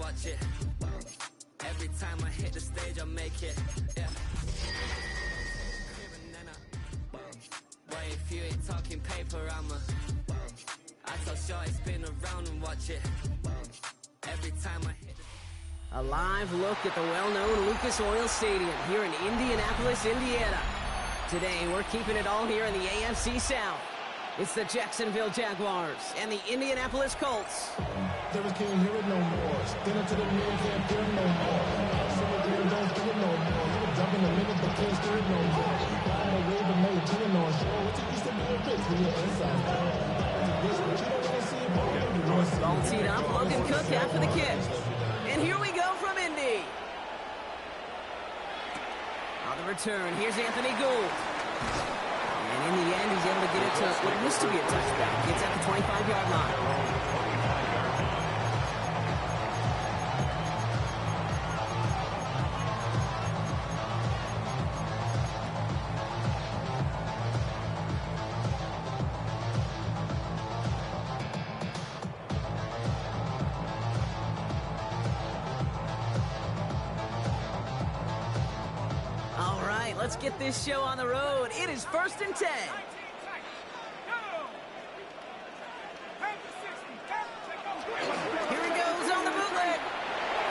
watch it. Every time I hit the stage, I make it. Yeah. Boy, if you ain't talking paper, I tell Shorty spin around and watch it. Every time I hit A live look at the well-known Lucas Oil Stadium here in Indianapolis, Indiana. Today, we're keeping it all here in the AFC South. It's the Jacksonville Jaguars and the Indianapolis Colts. Never can't hear it no more. Stand up to the man, can't hear it no more. Some of them don't feel it no more. You can jump in a minute, but can't steer it no more. Flying away, but no chilling on shore. What you used to be a bitch when you're inside. But you don't want to see it more. Ball teed up, Logan Cook after the kick. And here we go from Indy. On the return, here's Anthony Gould. And in the end, he's able to get it to what used to be a touchback. It's at the 25-yard line. All right, let's get this show on the road. It is 1st and 10. Here he goes on the bootleg.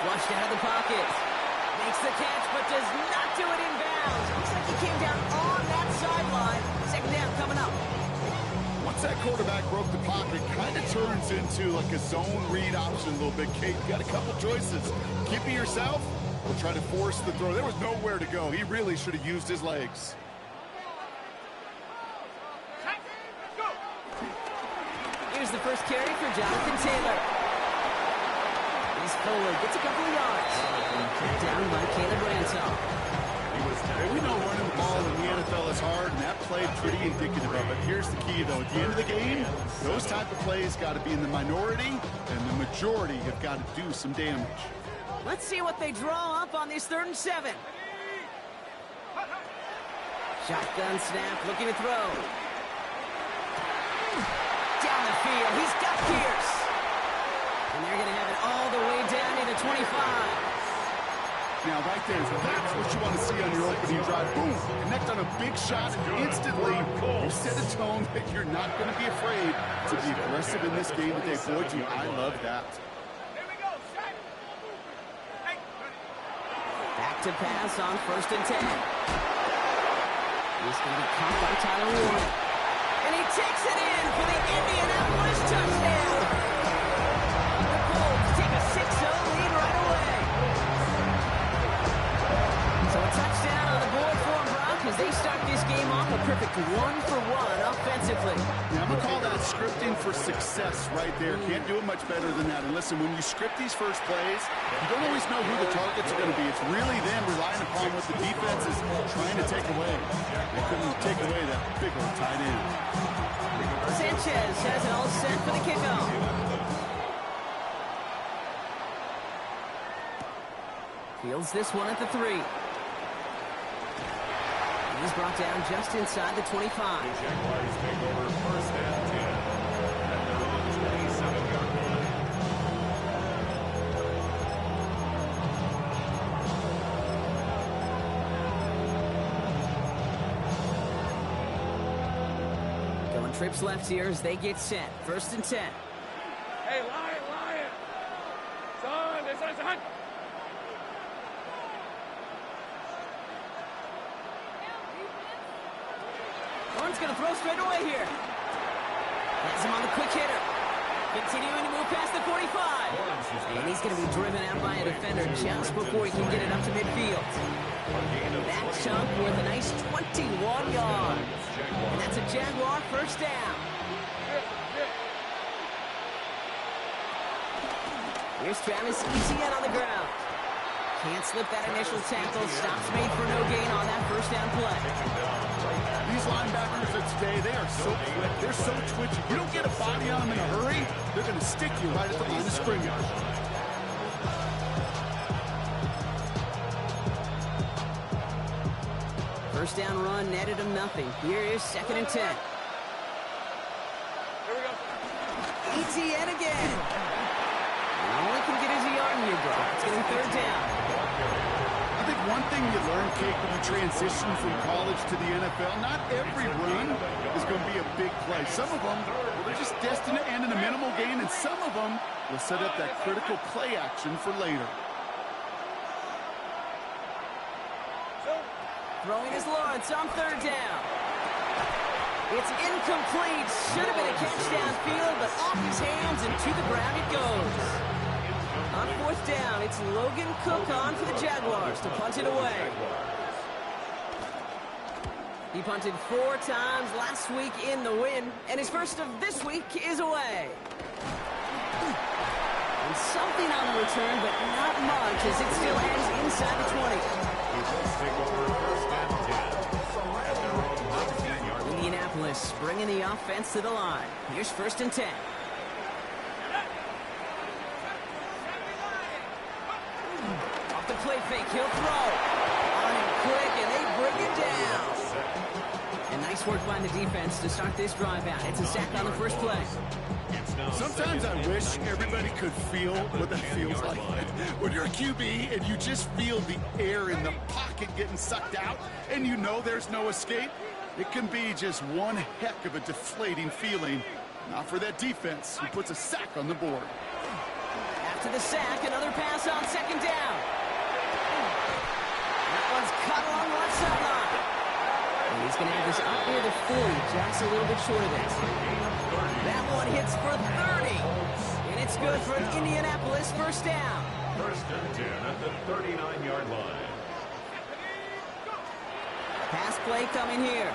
Flushed out of the pocket. Makes the catch, but does not do it in bounds. Looks like he came down on that sideline. Second down coming up. Once that quarterback broke the pocket, kind of turns into like a zone read option a little bit. Kate, you got a couple choices. Keep it yourself or try to force the throw. There was nowhere to go. He really should have used his legs. Here's the first carry for Jonathan Taylor. He's forward, gets a couple of yards. Down by Caleb Ransom. We know running the ball in the NFL is hard, and that play pretty indicative of it. Here's the key, though. At the end of the game, those type of plays got to be in the minority, and the majority have got to do some damage. Let's see what they draw up on this 3rd and 7. Shotgun snap, looking to throw. Down the field, he's got Pierce. And they're going to have it all the way down to the 25. Now, right there, that's what you want to see on your opening drive. Boom! Connect on a big shot, and instantly you set a tone that you're not going to be afraid to be aggressive in this game today. Boy, do I love that. Back to pass on 1st and 10. He's going to be caught by Tyler Warren. And he takes it in for the Indianapolis touchdown. The Colts take a 6-0 lead right away. So a touchdown on the board for them, Brock, as they start this game off a perfect 1-for-1 offensively. Yeah, I'm going to call that scripting for success right there. Can't do it much better than that. And listen, when you script these first plays, you don't always know who the targets are going to be. It's really them relying upon what the defense is trying to take away. They couldn't take away that big old tight end. Sanchez has it all set for the kickoff. Fields this one at the 3. He's brought down just inside the 25. The Jaguars take over 1st and 10 at their own 27-yard line. Going trips left here as they get set. 1st and 10. Hey, Lion! Son! Horn's going to throw straight away here. Has him on the quick hitter. Continuing to move past the 45. And he's going to be driven out by a defender just before he can get it up to midfield. That chunk worth a nice 21 yards. And that's a Jaguar 1st down. Here's Travis Etienne on the ground. Can't slip that initial tackle. Stops made for no gain on that 1st down play. These linebackers of today, they are so quick. They're so twitchy. You don't get a body on them in a hurry, they're going to stick you right at the line of scrimmage. First down run netted him nothing. Here is 2nd and 10. Here we go. Etienne again. All he can get is a yard in here, bro. third down. I think one thing you learn, Kate, when you transition from college to the NFL, not every run is going to be a big play. Some of them, they're just destined to end in a minimal gain, and some of them will set up that critical play action for later. Throwing is Lawrence on third down. It's incomplete. Should have been a catch downfield, but off his hands and to the ground it goes. On fourth down, it's Logan Cook on for the Jaguars to punt it away. He punted 4 times last week in the win, and his first of this week is away. And something on the return, but not much, as it still ends inside the 20. Indianapolis bringing the offense to the line. Here's first and 10. Off the play fake, he'll throw. On him quick, and they bring it down. And nice work by the defense to start this drive out. It's a sack on the first play. Sometimes I wish everybody could feel what that feels like. When you're a QB and you just feel the air in the pocket getting sucked out and you know there's no escape, it can be just one heck of a deflating feeling. Not for that defense who puts a sack on the board. After the sack, another pass on second down. That one's cut along the left sideline. And he's going to have this up near the 40, just a little bit short of it. That one hits for 30. And it's good for an Indianapolis first down. First and 10 at the 39-yard line. Pass play coming here.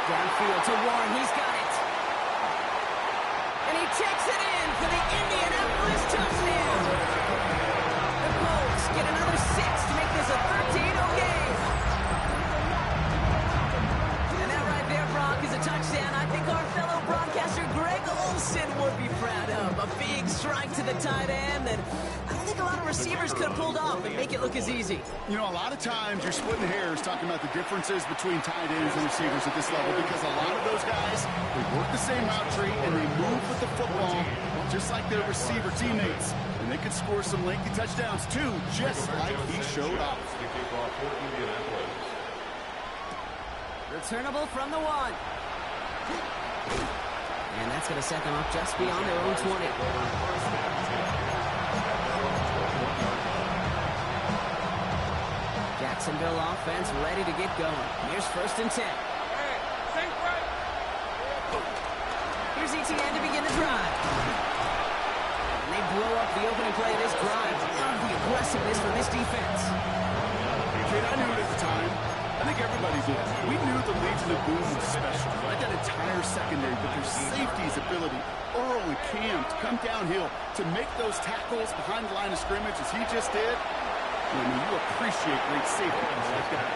Downfield to Warren. He's got it. And he takes it in for the Indianapolis touchdown. The Colts get another 6 to make this a 13-0 game. And that right there, Brock, is a touchdown I think our fellow broadcaster Greg Olsen would be proud of. A big strike to the tight end that I don't think a lot of receivers could have pulled off and make it look as easy. You know, a lot of times you're splitting hairs talking about the differences between tight ends and receivers at this level because a lot of those guys, they work the same route tree and they move with the football just like their receiver teammates. And they could score some lengthy touchdowns too, just like he showed off. Returnable from the 1. And that's going to set them up just beyond their own 20. Jacksonville offense ready to get going. Here's first and 10. Here's ETN to begin the drive. And they blow up the opening play of this drive. Love the aggressiveness from this defense. Kid, I knew it at the time. I think everybody did. We knew the Legion of Boom was special. Like that entire secondary, but their safety's ability, Earl and Cam, to come downhill, to make those tackles behind the line of scrimmage as he just did. I mean, you appreciate great safety like that.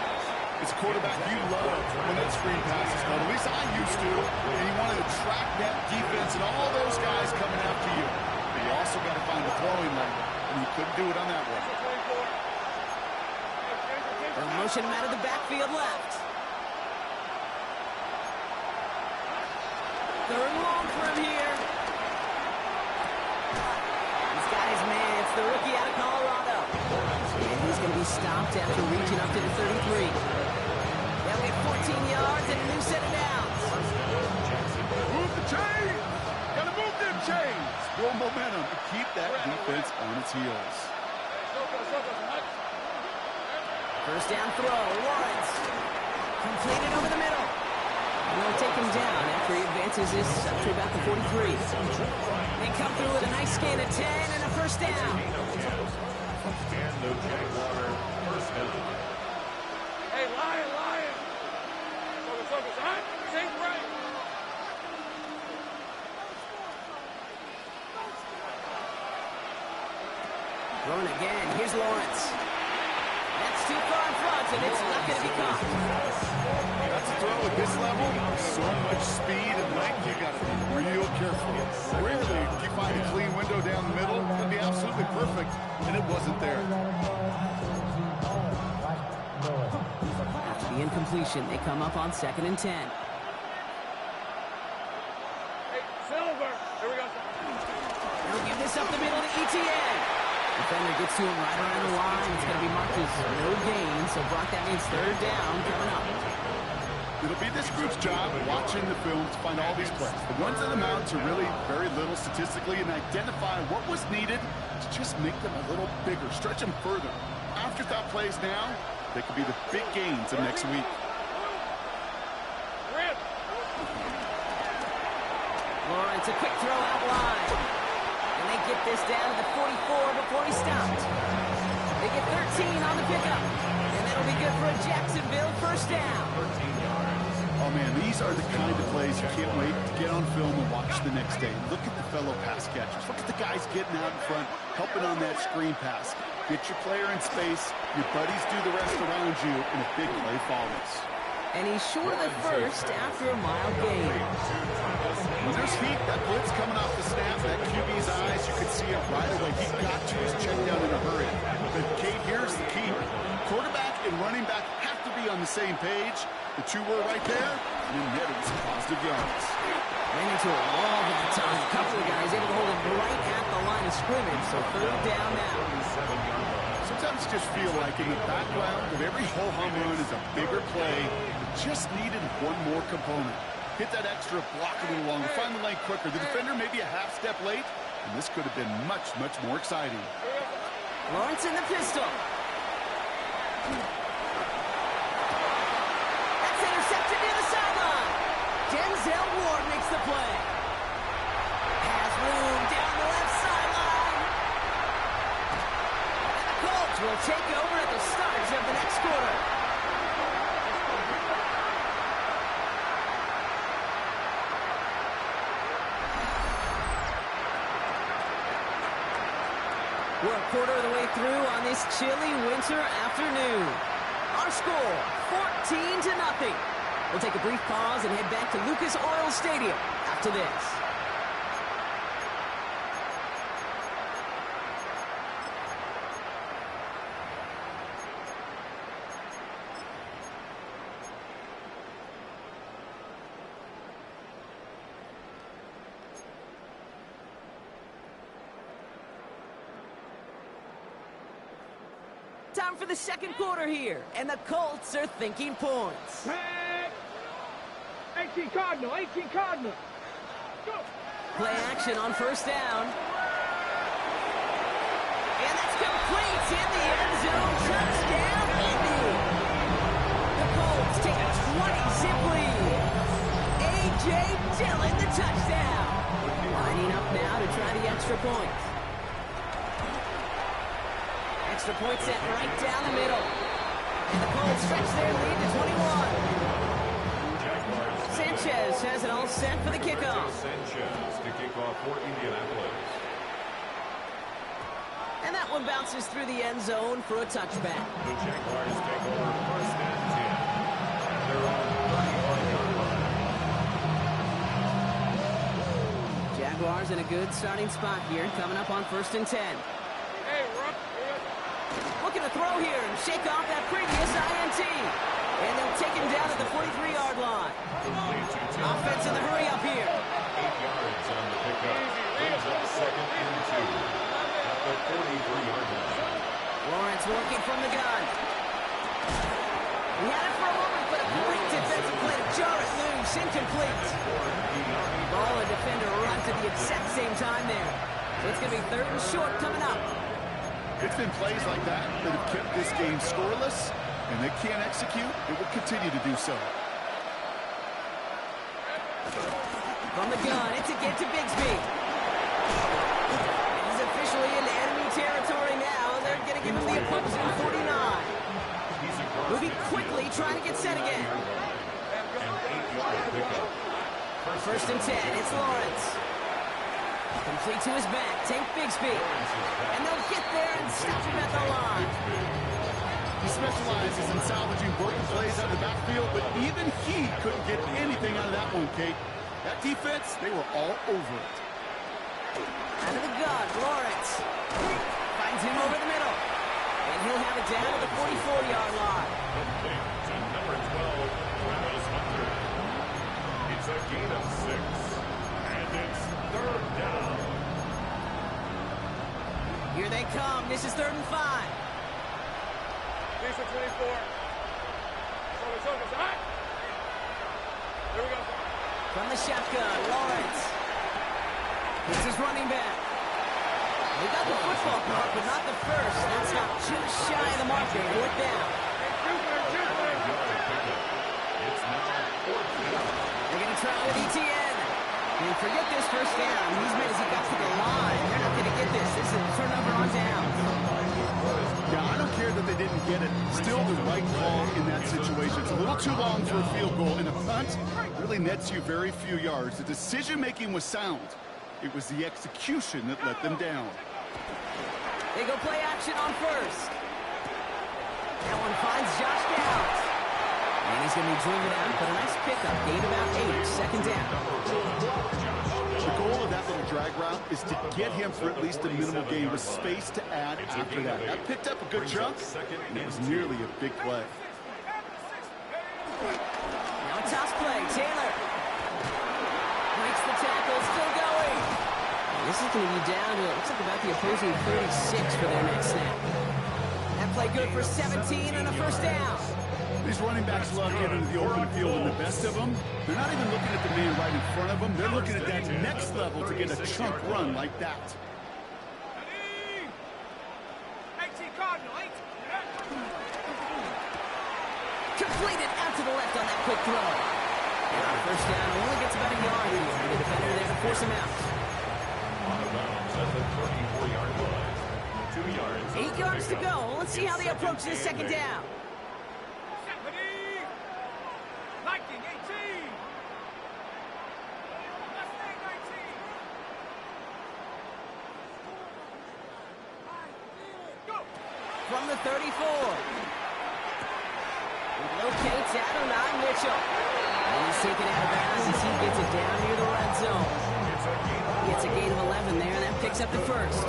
As a quarterback, you love when that screen pass is called. At least I used to. And you want to track that defense and all those guys coming after you. But you also got to find the throwing lane, and you couldn't do it on that one. They'll motion him out of the backfield left. Third and long for him here. He's got his man. It's the rookie out of Colorado. And he's going to be stopped after reaching up to the 33. They'll get 14 yards and a new set of downs. Move the chains! Gotta move them chains! Build momentum and keep that defense on its heels. First down throw, Lawrence. Completed over the middle. And they'll take him down after he advances this up to about the 43. They come through with a nice gain of 10 and a first down. And the Jaguar first down. Hey, Lion! Focus, huh? Think right. Throwing again, here's Lawrence. That's too far in front, and it's not going to be caught. That's a throw at this level. So much speed and length, you got to be real careful. Rarely do you find a clean window down the middle. It could be absolutely perfect, and it wasn't there. After the incompletion, they come up on 2nd and 10. Hey, Silver. Here we go. They'll give this this up the middle to ETN. Defender gets to him right around the line. It's going to be marked as no gain, so Brock, that means third down coming up. It'll be this group's job watching the film to find all these plays. The ones that amount to really very little statistically and identify what was needed to just make them a little bigger, stretch them further. Afterthought plays now, they could be the big gains of next week. Lawrence, a quick throw out wide. And they get this down to the 44 before he stops. They get 13 on the pickup. And that'll be good for a Jacksonville first down. 13 yards. Oh, man, these are the kind of plays you can't wait to get on film and watch the next day. Look at the fellow pass catchers. Look at the guys getting out in front, helping on that screen pass. Get your player in space, your buddies do the rest around you, and a big play follows. And he's short of the first after a mild gain. When there's heat, that blitz coming off the snap, that QB's eyes, you can see it right away. He got to his check down in a hurry. But, Kate, here's the key. Quarterback and running back have to be on the same page. The two were right there, and then netted some positive yards. Ran into a wall at the time. A couple of guys able to hold him right at the line of scrimmage, so third down now. Sometimes you just feel like in the background of every ho-hum run is a bigger play that just needed one more component. Hit that extra block a little longer, find the lane quicker. The defender maybe a half step late, and this could have been much, much more exciting. Lawrence in the pistol. That's intercepted near the sideline. Denzel Ward makes the play. Has room down the left sideline. And the Colts will take over at the start of the next quarter. We're a quarter of the way through on this chilly winter afternoon. Our score, 14-0. We'll take a brief pause and head back to Lucas Oil Stadium after this. Time for the second quarter here, and the Colts are thinking points. 18 Cardinal, 18 Cardinal. Go. Play action on first down. And that's complete in the end zone. Touchdown, Indy. The Colts take a 20-zip lead. A.J. Dillon, the touchdown. Lining up now to try the extra point. Extra point set right down the middle. And the Colts stretch their lead to 21. Sanchez has it all set for the kickoff. Sanchez to kick off for Indianapolis. And that one bounces through the end zone for a touchback. The Jaguars take over first and 10. And they're on the 31-yard line. Jaguars in a good starting spot here, coming up on first and 10. Hey, Rupp. Looking to throw here and shake off that previous INT. And they'll take him down at the 43-yard line. Offense in the hurry up here. 8 yards on the pickup. Brings up second and 2 at the 43-yard line. Lawrence working from the gun. He had it for a moment, but a great defensive play to jar it loose. Incomplete. Ball and defender run to the exact same time there. So it's going to be third and short coming up. It's been plays like that that have kept this game scoreless, and they can't execute. It will continue to do so. From the gun, it's again to Bigsby. He's officially in enemy territory now. They're going to give him the opposing 49. Moving quickly, trying to get set again. An 8-yard pickup. First and 10, it's Lawrence. Complete to his back, take Bigsby. And they'll get there and stop him at the line. He specializes in salvaging broken plays out of the backfield, but even he couldn't get anything out of that one, Kate. That defense, they were all over it. Out of the gun, Lawrence. Finds him over the middle. And he'll have it down to the 44-yard line. Complete to number 12, Travis Hunter. It's a gain of 6. And it's third down. Here they come. This is 3rd and 5. Lisa 24. Shoulders, hot. Here we go. From the shotgun, Lawrence. This is running back. They got the football mark, but not the first. That's not just shy of the marker. 4th down. They're going to try with ETN. And forget this first down. He's made as he got to the line. They're not going to get this. This is a turnover on downs. Yeah, I don't care that they didn't get it. Still the right call in that situation. It's a little too long for a field goal, and a punt really nets you very few yards. The decision-making was sound. It was the execution that let them down. They go play action on first. That one finds Josh Downs. And he's going to be driven out, but a nice pickup. Gain about 8, 2nd down. The goal of that little drag route is to get him for at least a minimal gain with space to add after that. That picked up a good chunk, and it was nearly a big play. Now a toss play. Taylor breaks the tackle, still going. And this is going to be down to, it looks like about the opposing 36 for their next snap. That play good for 17 and a 1st down. These running backs love getting into the open field, and the best of them, they're not even looking at the man right in front of them. They're looking at that next level to get a chunk run like that. 18 Cardinal, 18. Completed out to the left on that quick throw. And on 1st down, only gets about a yard here. The defender there to force him out. On the bounce at the 34-yard line. 2 yards. 8 yards to go. Let's see how they approach this 2nd down. Lightning, 18. Go. From the 34. Locates Adonai Mitchell. And he's taken out of bounds as he gets it down near the red zone. Gets a gain of 11 there, and that picks up the 1st.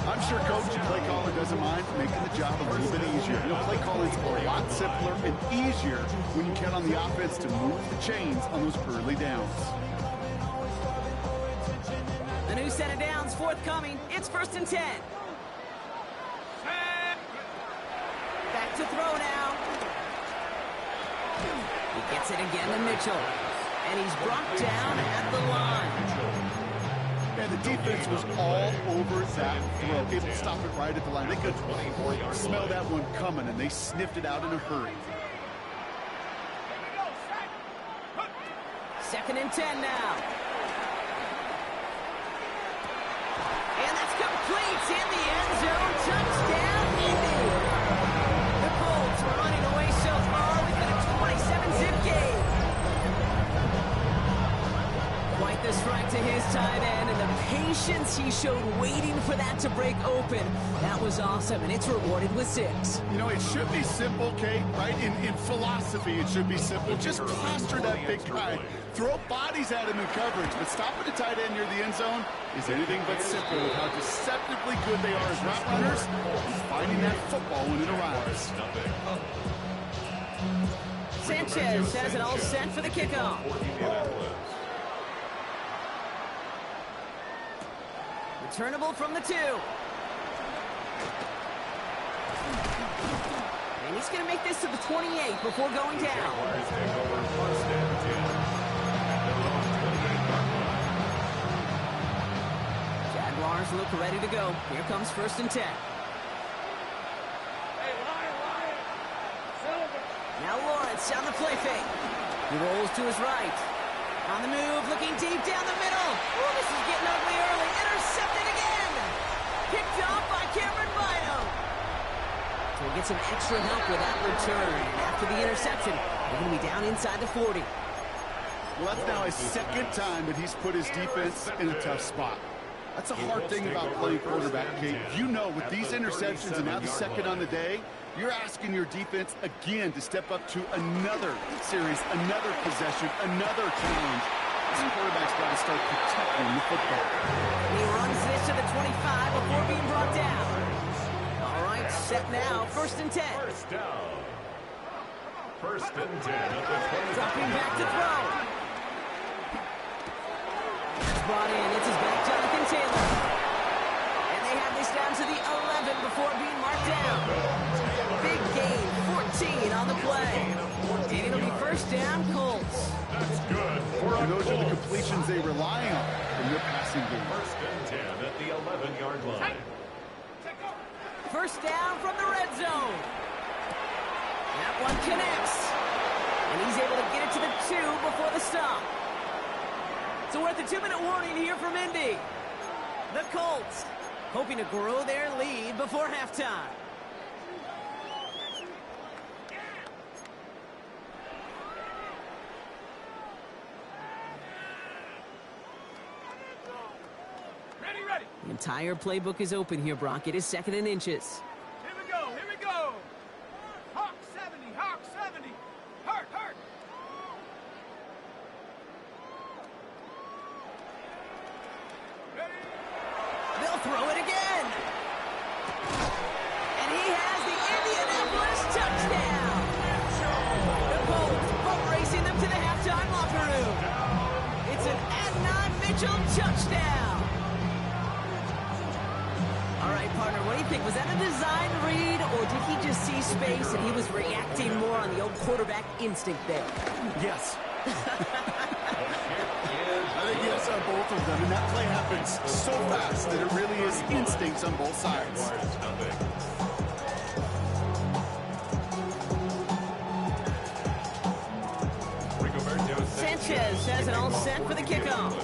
I'm sure coach and play caller doesn't mind making the job a little bit easier. You know, play calling's a lot simpler and easier when you count on the offense to move the chains on those early downs. The new set of downs forthcoming. It's 1st and 10. Back to throw now. He gets it again to Mitchell. And he's brought down at the line. And the defense was all over that throw. Able to stop it right at the line. They could smell that one coming, and they sniffed it out in a hurry. 2nd and 10 now. And that's complete in the end zone. Touchdown, Indy. The Colts are running away so far. We've got a 27-zip game. Quite the strike to his tight end, and the patience he showed waiting for that to break open. That was awesome, and it's rewarded with 6. You know, it should be simple, Kate, right? In philosophy, it should be simple. Just plaster that big guy. Throw bodies at him in coverage, but stopping the tight end near the end zone is anything but simple with how deceptively good they are as route runners and finding that football when it arrives. Sanchez has it all set for the kickoff. Returnable from the 2. And he's going to make this to the 28 before going down. Jaguars look ready to go. Here comes 1st and 10. Hey, Lion. Silver. Now Lawrence on the play fake. He rolls to his right. On the move, looking deep down the middle. Oh, this is getting ugly early. Intercepted again. Picked off by Cameron Bino. So he gets some extra help with that return. And after the interception, they're going to be down inside the 40. Well, that's now his 2nd time that he's put his defense in a tough spot. That's a hard thing about playing quarterback, Kate. You know, with these interceptions and now the 2nd on the day, you're asking your defense again to step up to another series, another possession, another challenge. This quarterback's got to start protecting the football. He runs this to the 25 before being brought down. All right, set now. 1st and 10. First down. 1st and 10 at the 20. Dropping back to throw. It's brought in. It's his back, Jonathan Taylor. And they have this down down to the 11 before being marked down. Big gain, 14 on the play. And it'll be first down, Colts. That's good. And those are the completions they rely on in their passing game. First and 10 at the 11-yard line. First down from the red zone. That one connects. And he's able to get it to the 2 before the stop. So we're at the 2-minute warning here from Indy. The Colts hoping to grow their lead before halftime. Ready. The entire playbook is open here, Brock. It is 2nd and inches. Here we go. Hawk 70. Hurt. Ready. They'll throw it again. And he has the Indianapolis touchdown. The Colts boat racing them to the halftime locker room. It's an Adnan Mitchell touchdown. All right, partner, what do you think? Was that a design read, or did he just see space and he was reacting more on the old quarterback instinct there? Yes. I think yes on both of them, and that play happens so fast that it really is instincts on both sides. Sanchez has it all set for the kickoff.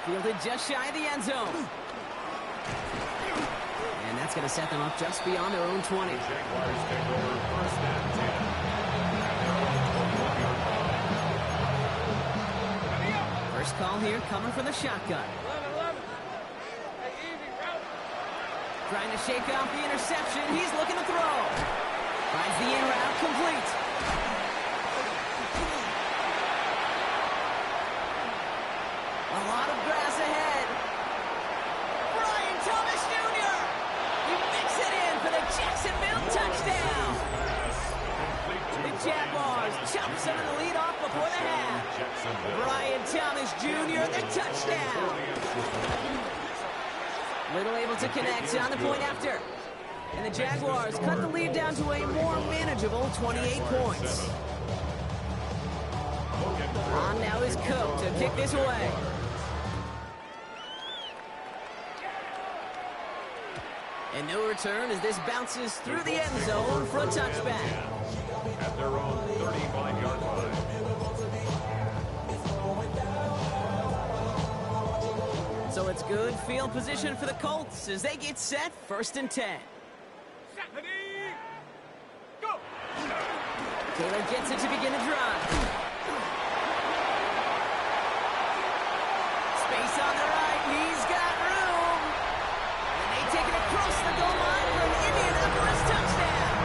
Fielded just shy of the end zone. And that's going to set them up just beyond their own 20. Jaguars take over first and 10. First call here coming from the shotgun. 11. Hey, easy, route. Trying to shake off the interception. He's looking to throw. Finds the in route complete. A lot of grass ahead. Brian Thomas Jr. He mix it in for the Jacksonville touchdown. The Jaguars chop some of the lead off before the half. Brian Thomas Jr. the touchdown. Little able to connect on the point after. And the Jaguars cut the lead down to a more manageable 28 points. On now is Cook to kick this away. And no return as this bounces through the end zone for a touchback. At their own 35-yard line. So it's good field position for the Colts as they get set, 1st and 10. Ready. Go. Taylor gets it to begin the drive. Space on the right. He's got room. And they take it across the goal line for an Indianapolis touchdown.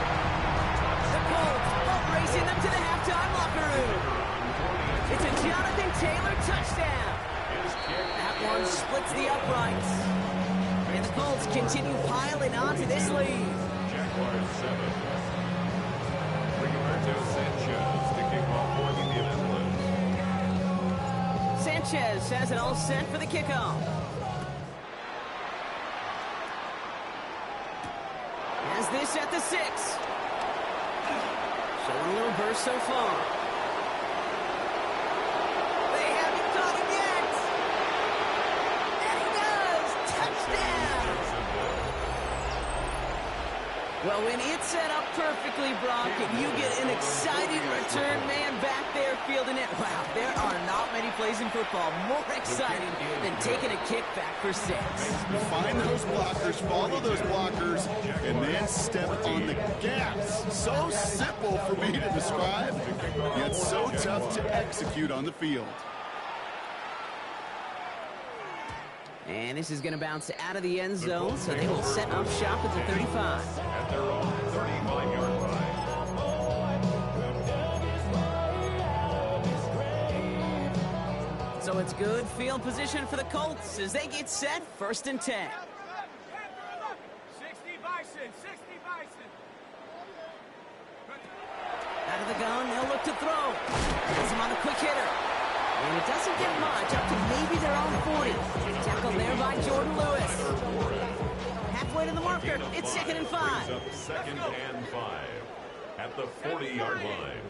The Colts boat racing them to the halftime locker room. It's a Jonathan Taylor touchdown. That one splits the uprights. And the Colts continue piling on to this lead. Jaguars 7. Rigoberto Sanchez to kick off for Indianapolis. Sanchez has it all set for the kickoff. Has this at the 6. Showing a little burst so far. They haven't caught him yet. And he does. Touchdown. Well, when it's set up perfectly, Brock, and you get an exciting return man back there fielding it, wow, there are not many plays in football more exciting than taking a kick back for 6. Find those blockers, follow those blockers, and then step on the gas. So simple for me to describe, yet so tough to execute on the field. And this is going to bounce out of the end zone, so they will set up shop at the 35. At their own 35-yard line. So it's good field position for the Colts as they get set, 1st and 10. 60 Bison. Out of the gun, they'll look to throw. Has him on the quick hitter. And it doesn't get much, up to maybe their own 40. Tackled there by Jordan Lewis. Halfway to the marker, it's 2nd and 5. Brings up 2nd and 5 at the 40-yard line.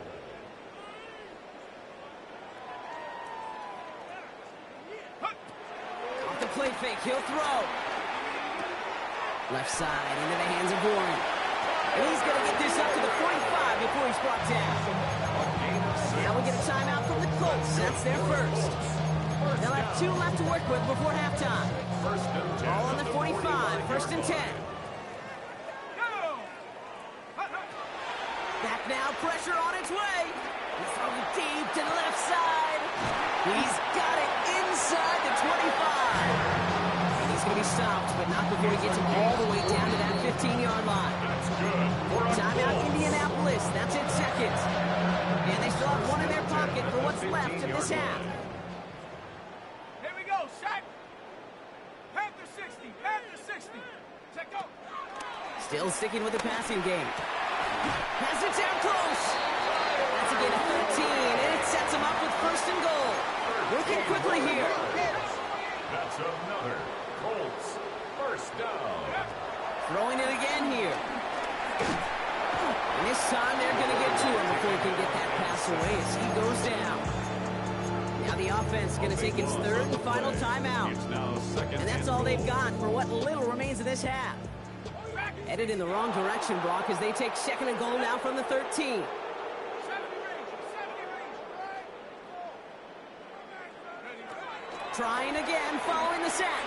Off the play fake, he'll throw. Left side into the hands of Warren. And he's going to get this up to the 45 before he's brought down. Now we get a timeout from the Colts. That's their first. They'll have 2 left to work with before halftime. Ball on the 45, 1st and 10. Back now, pressure on its way. He's throwing deep to the left side. He's got it inside the 25. And he's going to be stopped, but not before he gets him all the way down to that 15-yard line. Timeout, Indianapolis. That's it, 2nd. And they still have 1 in their pocket for what's left of this half. Here we go, Shaq. Panther 60, Panther 60. Check out. Still sticking with the passing game. Has it down close. That's a gain of 13, and it sets him up with 1st and goal. Working quickly here. That's another Colts 1st down. Throwing it again here. And this time they're going to get to him before he can get that pass away as he goes down. Now the offense is going to take its 3rd and final timeout. It's now 2nd And that's all they've got for what little remains of this half. Headed in the wrong direction, Brock, as they take 2nd and goal now from the 13. 70 range, 70 range. Trying again, following the sack.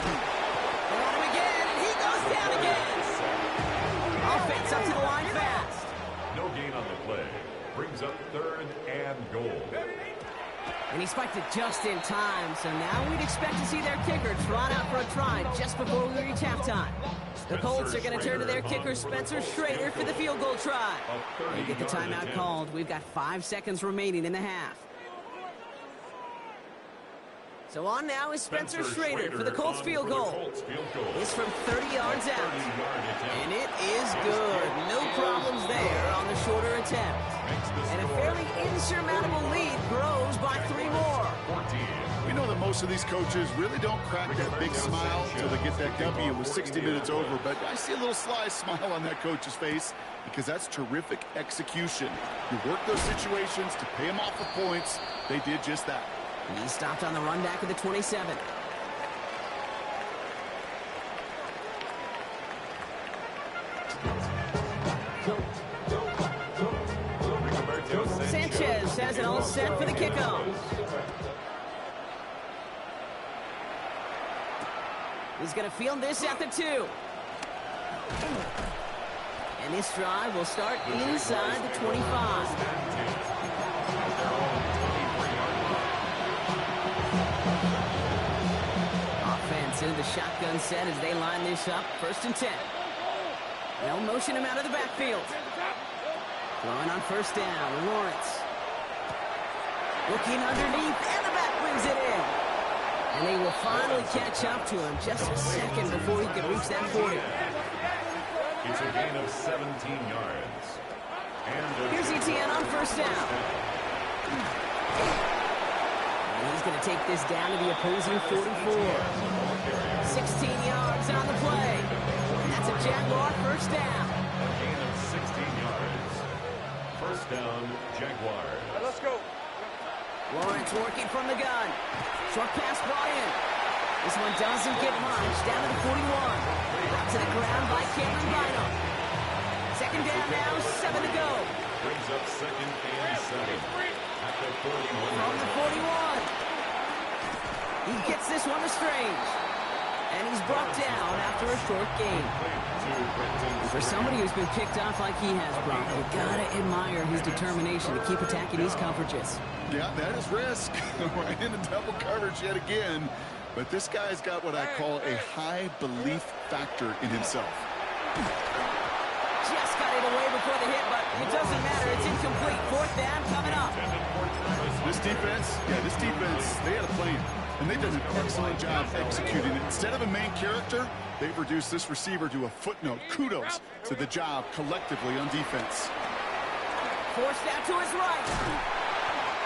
They're on him again, and he goes down again. Offense up to the line fast. No gain on the play. Brings up 3rd and goal. And he spiked it just in time, so now we'd expect to see their kicker trot out for a try just before we reach halftime. The Colts are going to turn to their kicker, Spencer Schrader, for the field goal try. They get the timeout called. We've got 5 seconds remaining in the half. So on now is Spencer Schrader for the Colts field goal. It's from 30 yards out. And it is good. No problems there on the shorter attempt. And a fairly insurmountable lead grows by 3 more. We know that most of these coaches really don't crack that big smile until they get that W with 60 minutes over, but I see a little sly smile on that coach's face because that's terrific execution. You work those situations to pay them off with points. They did just that. And he stopped on the run back of the 27. Sanchez has it all set for the kickoff. He's going to field this at the 2. And this drive will start inside the 25. Offense into the shotgun set as they line this up. 1st and 10. They'll motion him out of the backfield. Throwing on 1st down, Lawrence. Looking underneath, and the back brings it in. And they will finally catch up to him just a second before he can reach that 40. It's a gain of 17 yards. And Here's Etienne on 1st down. And he's going to take this down to the opposing 44. 16 yards on the play. And that's a Jaguar 1st down. a gain of 16 yards. 1st down, Jaguars. Let's go. Lawrence working from the gun. Short pass brought in. This one doesn't get much. Down to the 41. Brought to the ground by Cameron Bynum. 2nd down now, 7 to go. Brings up 2nd and 7 at the 41. From the 41. He gets this one to Strange. And he's brought down after a short gain. For somebody who's been picked off like he has, Brock, you gotta admire his determination to keep attacking these coverages. Yeah, that is risk. Right into double coverage yet again. But this guy's got what I call a high belief factor in himself. Just got it away before the hit, but it doesn't matter. It's incomplete. 4th down coming up. This defense, they had a plan. And they've done an excellent job executing it. Instead of a main character, they've reduced this receiver to a footnote. Kudos to the job collectively on defense. Forced out to his right.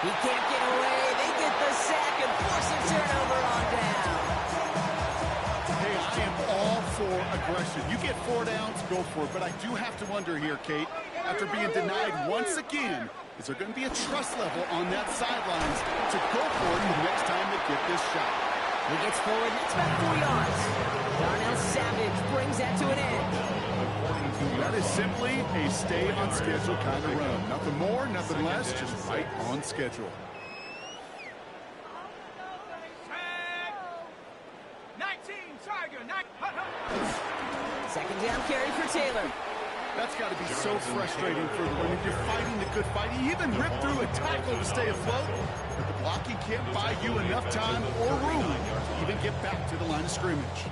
He can't get away. They get the sack and force a turnover on down. Hey, I am all for aggression. You get 4 downs, go for it. But I do have to wonder here, Kate, after being denied once again, is there going to be a trust level on that sidelines to go for it the next time they get this shot? He gets forward, that's about 4 yards. Darnell Savage brings that to an end. That is simply a stay on schedule kind of run. Nothing more, nothing less, just right on schedule. 19, Tiger, 9. Second down carry for Taylor. That's got to be so frustrating for the win. If you're fighting the good fight, you even rip through a tackle to stay afloat, but the blocking can't buy you enough time or room to even get back to the line of scrimmage.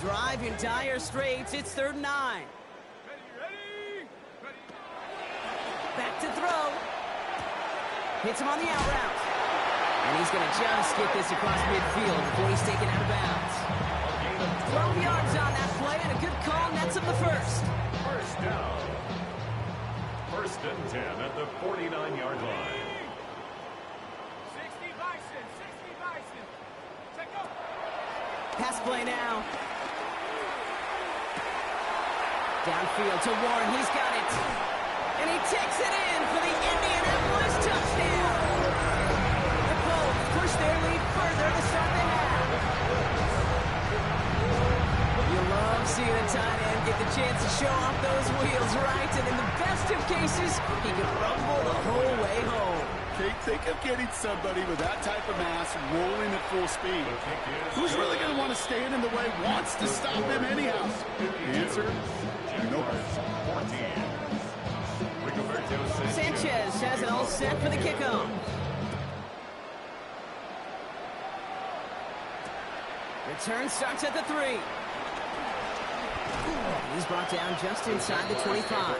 Drive in dire straits. It's 3rd and 9. Ready. Back to throw. Hits him on the out route. And he's going to just get this across midfield before he's taken out of bounds. 12 yards on that play, and a good call nets him the first. First down. 1st and 10 at the 49-yard line. 60 Bison. Take off. Pass play now. Downfield to Warren. He's got it. And he takes it in for the Indianapolis touchdown. The Colts push their lead further to start the half. You love seeing a tight end get the chance to show off those wheels, right? And in the best of cases, he can rumble the whole way home. Kate, think of getting somebody with that type of mass rolling at full speed. Who's really going to want to stand in the way, wants to stop him anyhow? The answer, nope. Sanchez has it all set for the kickoff. Return starts at the 3. He's brought down just inside the 25.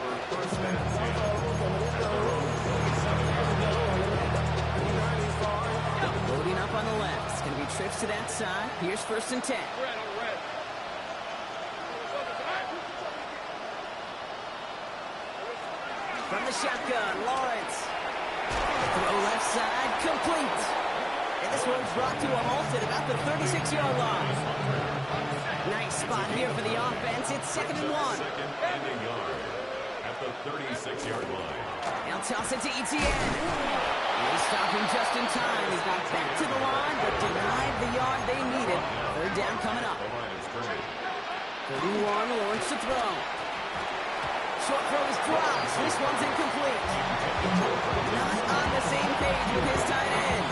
Loading up on the left. It's going to be trips to that side. Here's 1st and 10. From the shotgun, Lawrence. Throw left side, complete. And this one's brought to a halt at about the 36-yard line. Nice spot here for the offense. It's 2nd and 1. Second and a yard at the 36-yard line. Now toss it to Etienne. They stop him just in time. He's got back to the line, but denied the yard they needed. 3rd down coming up. The line is straight. 31, Lawrence to throw. Short throw is dropped. This one's incomplete. Not on the same page with his tight end.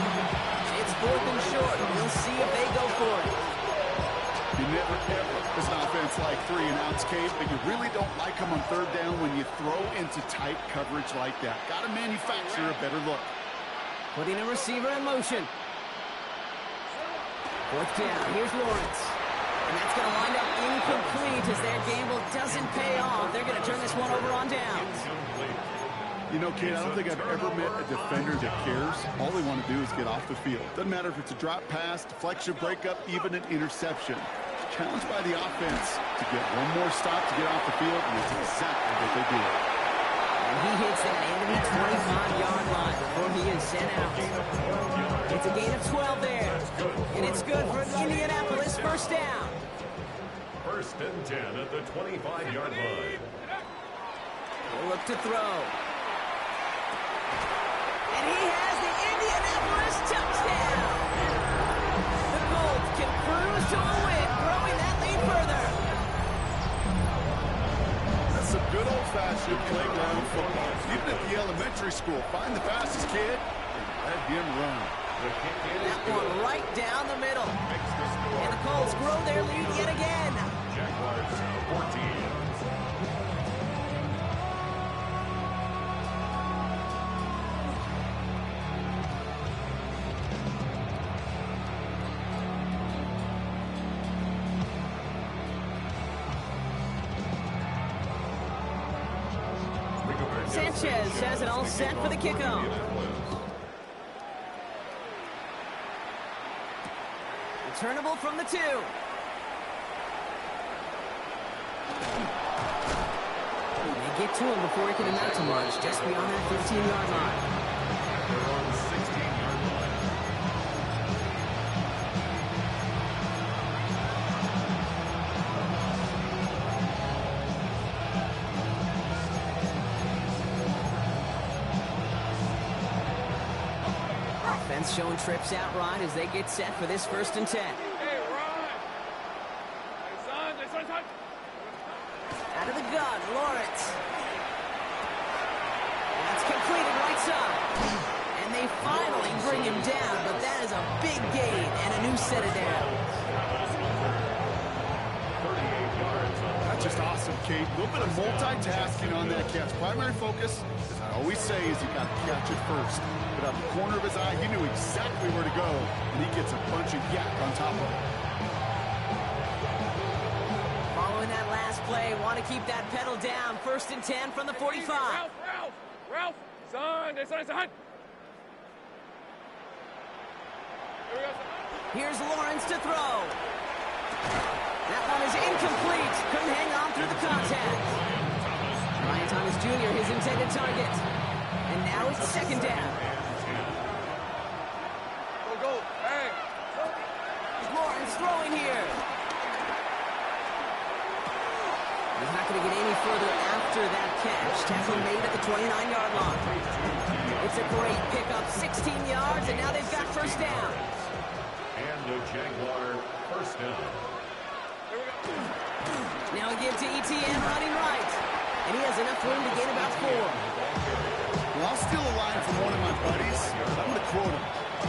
It's 4th and short. We'll see if they go for it. You never ever, as an offense like 3 and outs, Kate, but you really don't like them on 3rd down when you throw into tight coverage like that. Got to manufacture a better look. Putting a receiver in motion. 4th down. Here's Lawrence. And that's going to wind up incomplete as their gamble doesn't pay off. They're going to turn this one over on downs. You know, Kate, I don't think I've ever met a defender that cares. All they want to do is get off the field. Doesn't matter if it's a drop pass, deflection, breakup, even an interception. Challenged by the offense to get one more stop to get off the field, and it's exactly what they do. And he hits that enemy 25-yard line before he is sent out. It's a gain of 12 there. And it's good for Indianapolis. 1st down. 1st and 10 at the 25-yard line. We'll look to throw. And he has the Indianapolis touchdown. The Colts can cruise to a win, growing that lead further. That's some good old-fashioned playground football. Even at the elementary school, find the fastest kid and let him run. That one right down the middle. And the Colts grow their lead yet again. Jaguars 14. Sanchez has it all set for the kickoff. Returnable from the 2. They get to him before he can amount to much, just beyond that 15-yard line. They're on 60 Both showing trips out right as they get set for this 1st and 10. Hey, Ron. Hey, son. Out of the gun, Lawrence. That's completed right side. And they finally bring him down, but that is a big gain and a new set of downs. 38 yards on That's just awesome, Kate. A little bit of multitasking on that catch. Primary focus, as I always say, is you got to catch it first. But out of the corner of his eye, he knew exactly where to go, and he gets a bunch of yak on top of it. Following that last play, want to keep that pedal down. 1st and 10 from the 45. Ralph. Son. Here we go, son. Here's Lawrence to throw. That one is incomplete. Couldn't hang on through the contact. Ryan Thomas Jr., his intended target. And now it's 2nd down. Go. Hey. Lawrence throwing here. He's not going to get any further after that catch. Tackle made at the 29-yard line. It's a great pickup, 16 yards, and now they've got 1st down. And the Jaguar 1st down. Here we go. Now again to ETN running right. And he has enough room to gain about 4. Well, I'll steal a line from one of my buddies. I'm going to quote him.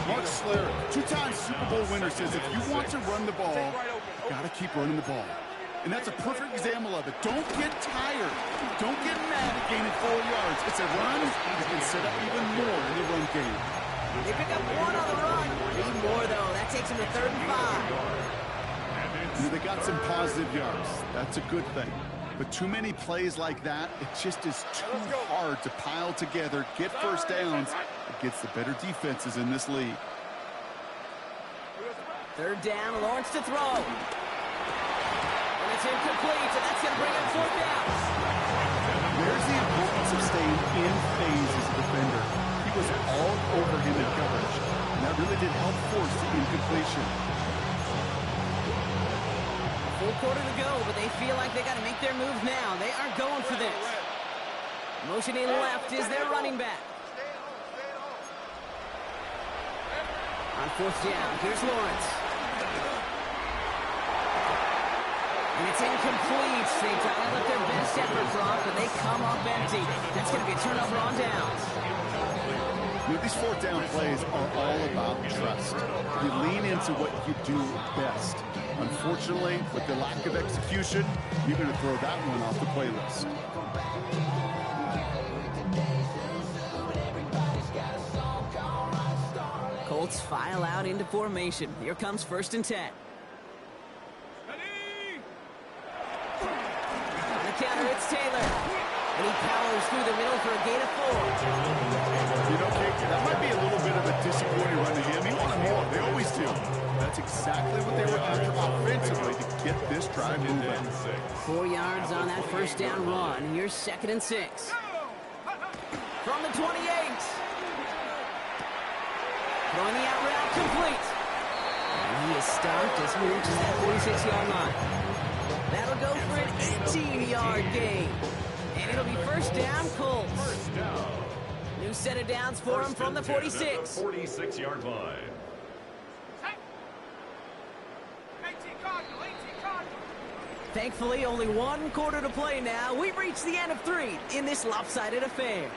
Mark Slater, 2-time Super Bowl winner, says if you want to run the ball, you got to keep running the ball. And that's a perfect example of it. Don't get tired. Don't get mad at gaining 4 yards. It's a run. You can set up even more in the run game. They pick up 1 on the run. Need more, though. That takes him to 3rd and 5. They got some positive yards. That's a good thing. But too many plays like that, it just is too hard to pile together, get 1st downs against the better defenses in this league. 3rd down, Lawrence to throw. And it's incomplete, and that's going to bring up 4th down. There's the importance of staying in phase as a defender. He was all over him in coverage, and that really did help force the incompletion. Full quarter to go, but they feel like they got to make their move now. They are going for this. Motioning left is their running back. On 4th down, here's Lawrence. And it's incomplete. They dial up their best effort drop, but they come up empty. That's going to be a turnover on downs. You know, these 4th down plays are all about trust. You lean into what you do best. Unfortunately, with the lack of execution, you're going to throw that one off the playlist. Colts file out into formation. Here comes 1st and 10. On the counter, it's Taylor. And he powers through the middle for a gain of 4. You know, Kate, that might be a little bit of a disappointing run to him. He wanted more. They always do. That's exactly what they were after offensively to get this drive moving. 4 yards on that 1st down run. Here's 2nd and 6. From the 28. Throwing the out route complete. And he is stopped as he reaches that 46-yard line. That'll go for an 18-yard gain. And it'll be 1st down, Colts. 1st down. New set of downs for him from the 46. 46-yard line. 18 Cardinal. Thankfully, only 1 quarter to play now. We've reached the end of 3 in this lopsided affair.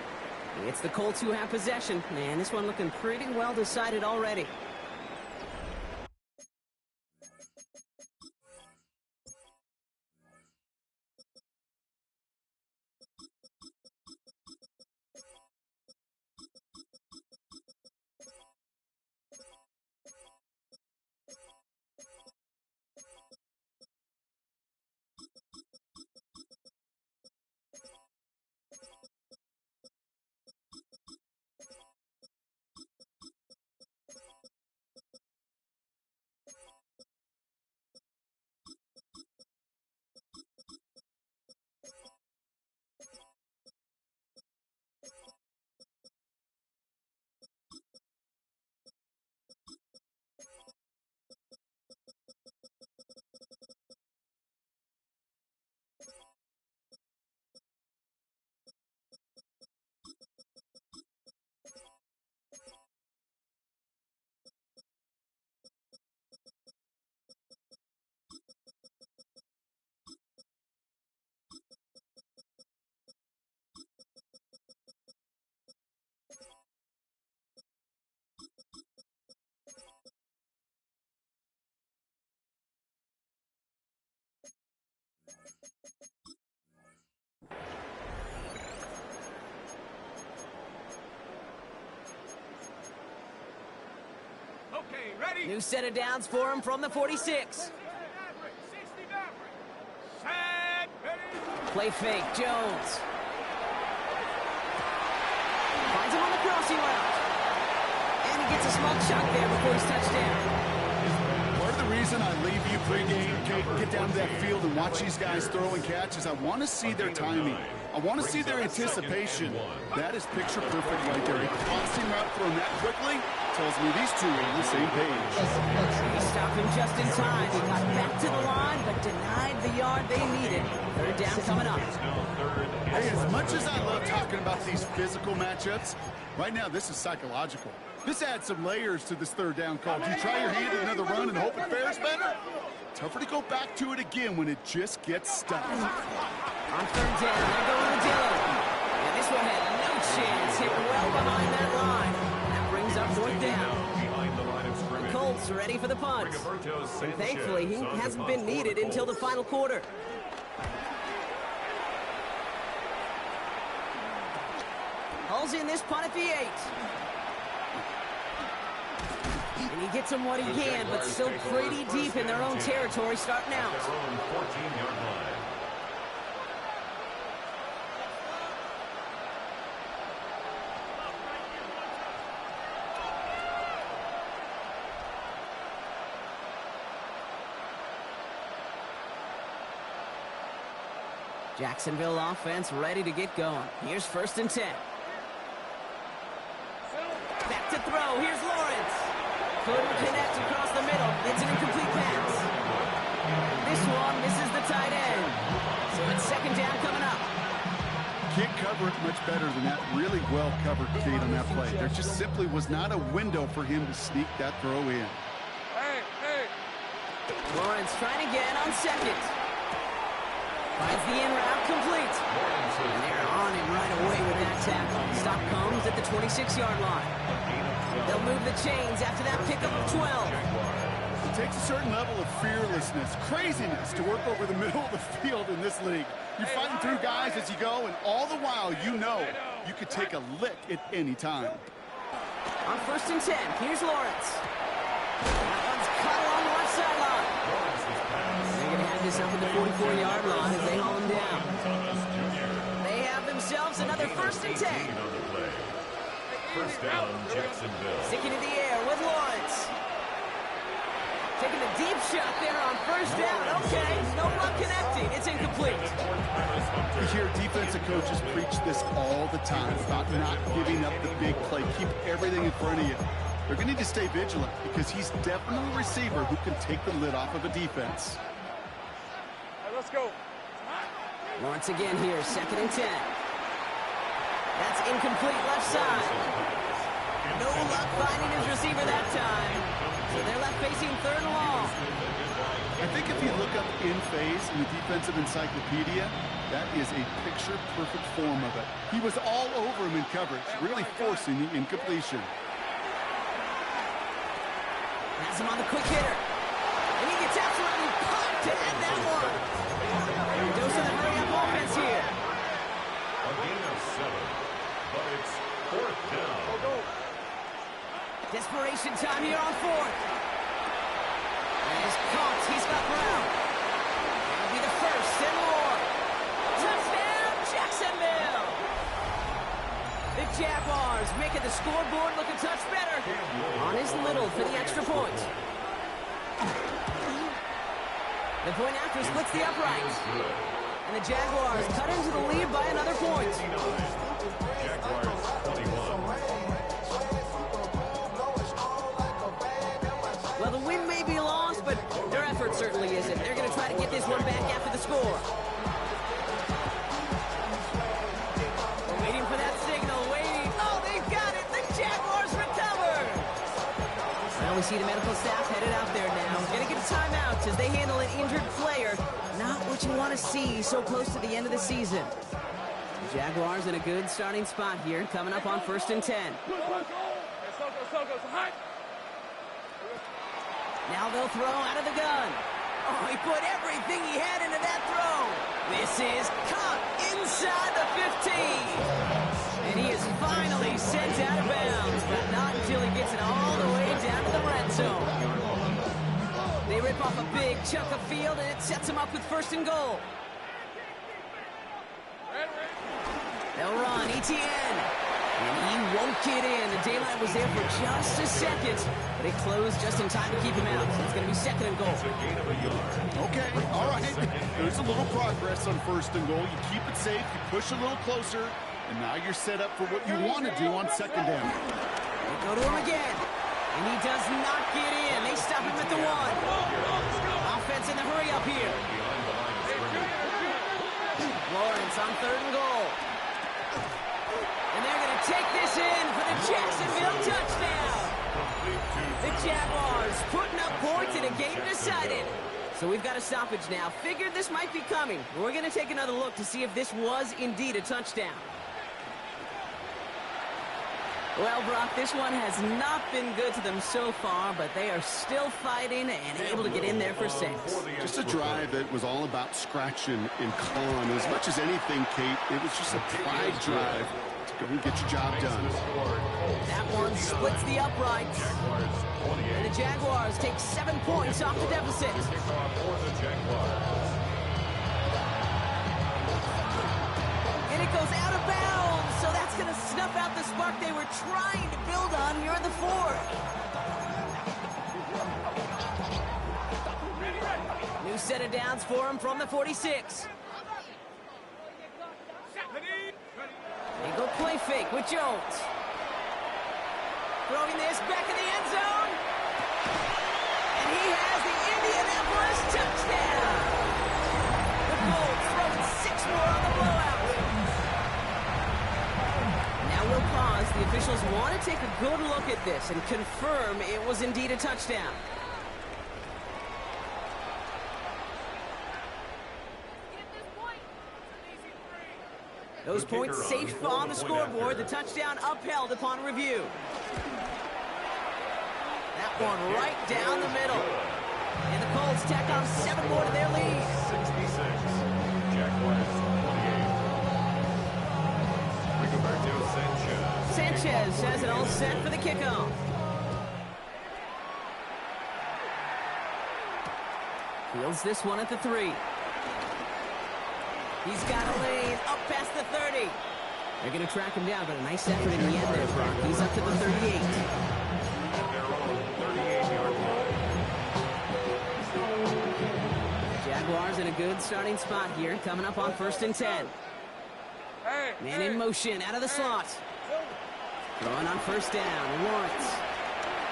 It's the Colts who have possession. Man, this one looking pretty well decided already. Ready? New set of downs for him from the 46. 60 Maverick. Set. Ready? Play fake, Jones. Finds him on the crossing route. And he gets a small chunk there before he's touched down. Part of the reason I leave you pregame, get down to that field and watch these guys throw and catch is I want to see their timing. I want to see their anticipation. That is picture perfect right there. A crossing route thrown that quickly tells me these two are on the same page. He stopped him just in time. He got back to the line, but denied the yard they needed. Third down coming up. Hey, as much as I love talking about these physical matchups, right now this is psychological. This adds some layers to this third down call. Do you try your hand at another run and hope it fares better? Tougher to go back to it again when it just gets stuck. On third down, they're going to Dillon. And this one had no chance, hit well behind that line. That brings up fourth down. The Colts ready for the punt. And thankfully, he hasn't been needed until the final quarter. Hauls in this punt at the 8. And he gets him what he can, but still pretty deep in their own territory starting out. Jacksonville offense ready to get going. Here's 1st and 10. Back to throw. Here's Lawrence. Couldn't connect across the middle. It's an incomplete pass. This one misses the tight end. So it's 2nd down coming up. Can't cover it much better than that. Really well covered, Kate, on that play. There just simply was not a window for him to sneak that throw in. Hey. Lawrence trying again on 2nd. Finds the in route complete. And they're on him right away with that tackle. Stop comes at the 26-yard line. They'll move the chains after that pickup of 12. It takes a certain level of fearlessness, craziness to work over the middle of the field in this league. You're fighting through guys as you go, and all the while you know you could take a lick at any time. On 1st and 10, here's Lawrence. That one's cut along the left sideline. They're going to have this up at the 44-yard line as they haul him down. They have themselves another 1st and 10. First down, Jacksonville. Sticking in the air with Lawrence. Taking a deep shot there on 1st down. Okay, no luck connecting. It's incomplete. You hear defensive coaches preach this all the time about not giving up the big play. Keep everything in front of you. They're going to need to stay vigilant because he's definitely a receiver who can take the lid off of a defense. All right, let's go. Lawrence again here, 2nd and 10. That's incomplete left side. No luck finding his receiver that time. So they're left facing 3rd and long. I think if you look up in phase in the defensive encyclopedia, that is a picture-perfect form of it. He was all over him in coverage, really forcing the incompletion. Has him on the quick hitter. And he gets absolutely pumped to end that one. Dose of the hurry-up offense here. A gain of 7, but it's 4th down. Desperation time here on 4th. And he's caught. He's got Brown. That'll be the 1st and more. Touchdown, Jacksonville. The Jaguars making the scoreboard look a touch better. On his little for the extra point. The point after splits the upright. And the Jaguars cut into the lead by another point. Jaguars 21. Well, the win may be lost, but their effort certainly isn't. They're going to try to get this one back after the score. We're waiting for that signal, waiting. Oh, they've got it. The Jaguars recover. Well, we see the medical staff headed out there now. Going to get a timeout as they handle an injured player. Not what you want to see so close to the end of the season. The Jaguars in a good starting spot here, coming up on 1st and 10. Now they'll throw out of the gun. Oh, he put everything he had into that throw. This is caught inside the 15. And he is finally sent out of bounds, but not until he gets it all the way down to the red zone. rip off a big chunk of field, and it sets them up with 1st and goal. They'll run, Etienne. And he won't get in. The daylight was there for just a second, but it closed just in time to keep him out. So it's going to be 2nd and goal. Okay, all right. There's a little progress on 1st and goal. You keep it safe, you push a little closer, and now you're set up for what you want to do on 2nd down. They go to him again, and he does not get in. They stop him at the 1. Offense in the hurry up here. Lawrence on 3rd and goal. And they're going to take this in for the Jacksonville touchdown. The Jaguars putting up points in a game decided. So we've got a stoppage now. Figured this might be coming. We're going to take another look to see if this was indeed a touchdown. Well, Brock, this one has not been good to them so far, but they are still fighting and able to get in there for 6. Just a drive that was all about scratching and clawing. As much as anything, Kate, it was just a pride drive to go and get your job done. That one splits the uprights. And the Jaguars take 7 points off the deficit. And it goes out of bounds, so that's going to snuff out the spark they were trying to build on here in the 4th. New set of downs for him from the 46. They go play fake with Jones. Throwing this back in the end zone. And he has the Indianapolis touchdown. The Colts throwing 6 more on the blowout. Now we'll pause. The officials want to take a good look at this and confirm it was indeed a touchdown. Those points safe on the scoreboard. The touchdown upheld upon review. That one right down the middle. And the Colts tack on 7 more to their lead. 66. Jaguars 28. Rigoberto Sanchez. Sanchez has it all set for the kickoff. Fields this one at the 3. He's got a lane up past the 30. They're going to track him down, but a nice effort in the end there, Brock. He's up to the 38. Jaguars in a good starting spot here, coming up on 1st and 10. Man in motion, out of the slot. Throwing on 1st down, Lawrence.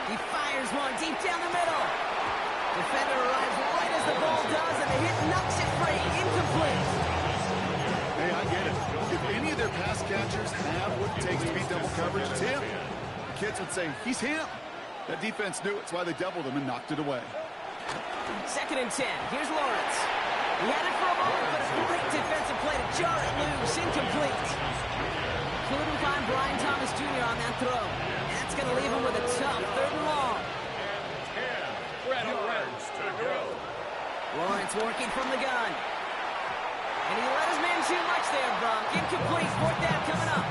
He fires one deep down the middle. Defender arrives right as the ball does, and the hit knocks it free. Incomplete. Hey, I get it. If any of their pass catchers have what it takes to beat double coverage, it's him. The kids would say, he's him. That defense knew it. It's why they doubled him and knocked it away. 2nd and 10. Here's Lawrence. He had it for a moment, but a great defensive play to jar it loose. Incomplete. Couldn't find Brian Thomas Jr. on that throw. That's going to leave him with a tough 3rd and long. Lawrence working from the gun. And he let his man too much there, Brock. Incomplete. 4th down coming up.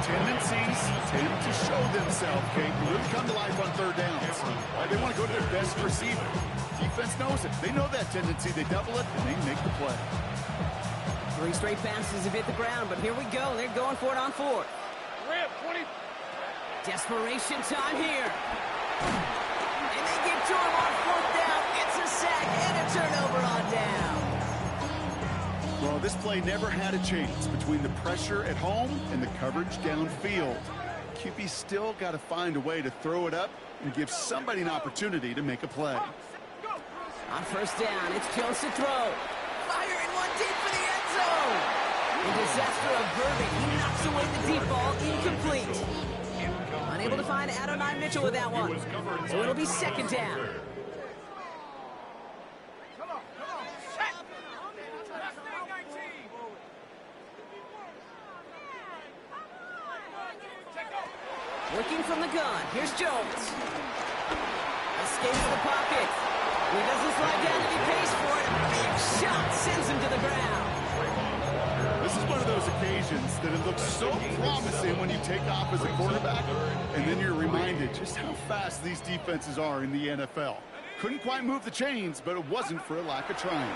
Tendencies tend to show themselves, Kate. Really come to life on 3rd downs. They want to go to their best receiver. Defense knows it. They know that tendency. They double it, and they make the play. 3 straight passes have hit the ground, but here we go. They're going for it on 4th. Desperation time here. And they get to him on 4th down. It's a sack and a turnover on down. Well, this play never had a chance between the pressure at home and the coverage downfield. QB still got to find a way to throw it up and give somebody an opportunity to make a play. On 1st down, it's Jones to throw. Firing one deep for the end zone. And disaster averted. He knocks away the deep ball. Incomplete. Unable to find Adonai Mitchell with that one. So it'll be 2nd down. Working from the gun. Here's Jones. Escapes the pocket. He doesn't slide down to be paced for it. A big shot sends him to the ground. This is one of those occasions that it looks so promising when you take off as a quarterback, and then you're reminded just how fast these defenses are in the NFL. Couldn't quite move the chains, but it wasn't for a lack of trying.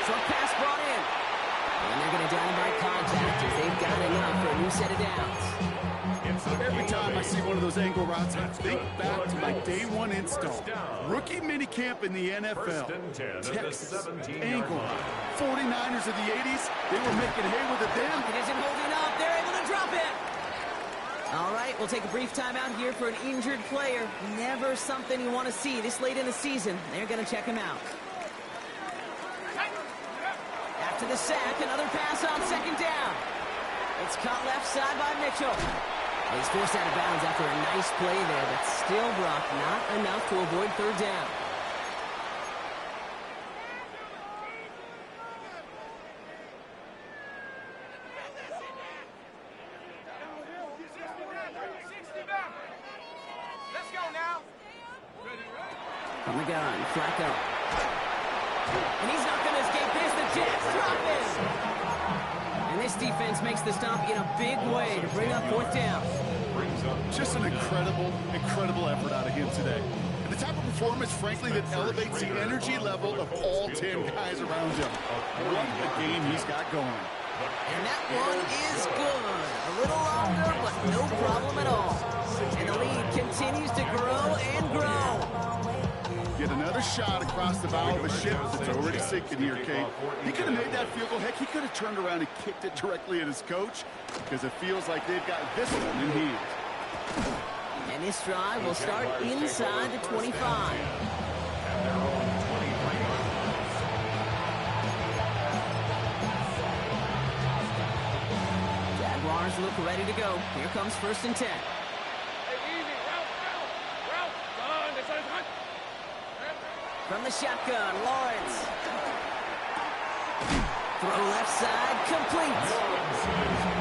Short pass brought in. And they're going to down by contact as they've got enough for a new set of downs. Every time I see one of those angle routes, I think back to my day one install. Rookie minicamp in the NFL. Texas, angle. 49ers of the 80s, they were making hay with it then. It isn't holding up. They're able to drop it. All right, we'll take a brief timeout here for an injured player. Never something you want to see this late in the season. They're going to check him out. After the sack, another pass on second down. It's caught left side by Mitchell. He's forced out of bounds after a nice play there, but still, Brock, not enough to avoid third down. Let's go now. From the gun, Flacco. And he's not going to escape this. The Jets drop it. And this defense makes the stop in a big way to bring up fourth down. Just an incredible effort out of him today. And the type of performance, frankly, that elevates the energy level of all 10 guys around him. What a game he's got going. And that one is good. A little longer, but no problem at all. And the lead continues to grow and grow. Get another shot across the bow of a ship that's already sinking here, Kate. He could have made that field goal. Heck, he could have turned around and kicked it directly at his coach because it feels like they've got this one in hand. And this drive will start inside the 25. Jaguars look ready to go. Here comes 1st and 10. From the shotgun, Lawrence. Throw left side, complete.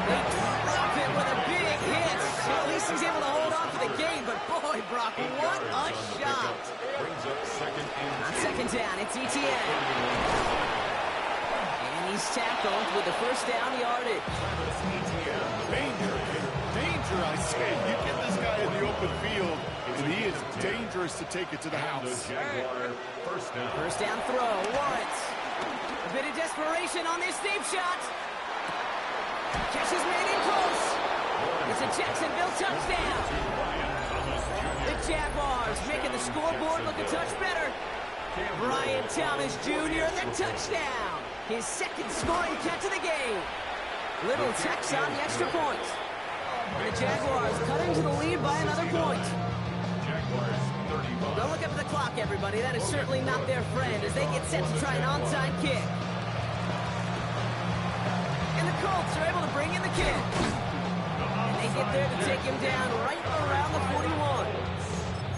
They drop it with a big hit. Well, at least he's able to hold on to the game, but boy, Brock, what a shot. On second down, it's ETN. And he's tackled with the first down yardage. Danger, I say. You get this guy in the open field, and he is dangerous to take it to the house. First down throw, Lawrence. A bit of desperation on this deep shot. Catch is made in close. It's a Jacksonville touchdown. The Jaguars making the scoreboard look a touch better. Brian Thomas Jr., the touchdown. His second scoring catch of the game. Little Tex on the extra point. And the Jaguars cut into the lead by another point. Don't look up at the clock, everybody. That is certainly not their friend as they get set to try an onside kick. And the Colts are able to bring in the kick. And they get there to take him down right around the 41.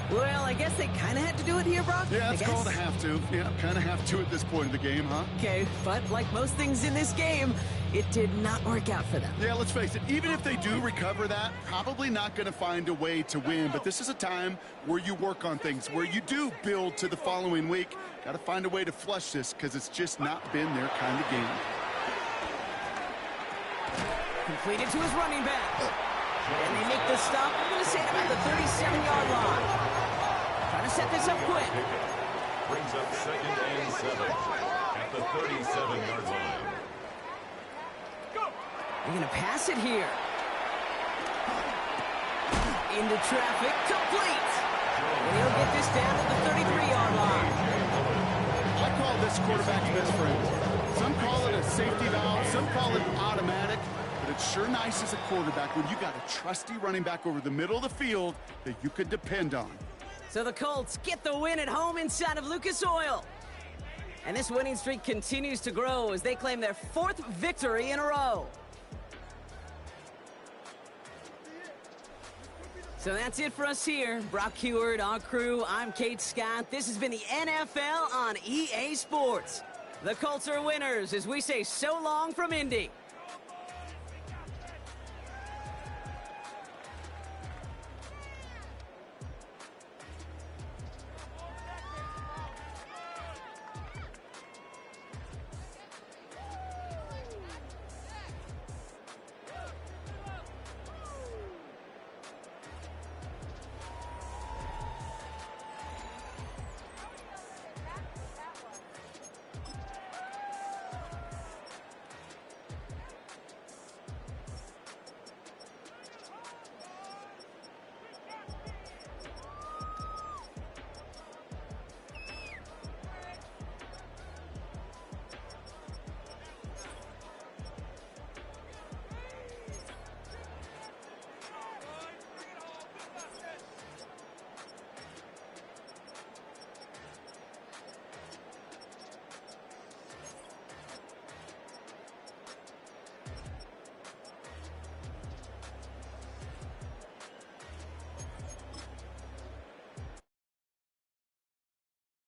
Well, I guess they kind of had to do it here, Brock. Yeah, it's called a have to. Yeah, kind of have to at this point in the game, huh? Okay, but like most things in this game, it did not work out for them. Yeah, let's face it, even if they do recover that, probably not going to find a way to win. But this is a time where you work on things, where you do build to the following week. Got to find a way to flush this because it's just not been their kind of game. Completed to his running back. And they make the stop, I'm going to say, about the 37-yard line. Trying to set this up quick. Brings up 2nd and 7 at the 37-yard line. They're going to pass it here. Into traffic, complete. And he'll get this down to the 33-yard line. I call this quarterback's best friend. Some call it a safety valve, some call it automatic. But it's sure nice as a quarterback when you got a trusty running back over the middle of the field that you could depend on. So the Colts get the win at home inside of Lucas Oil. And this winning streak continues to grow as they claim their 4th victory in a row. So that's it for us here. Brock Heward, our crew, I'm Kate Scott. This has been the NFL on EA Sports. The Colts are winners as we say so long from Indy.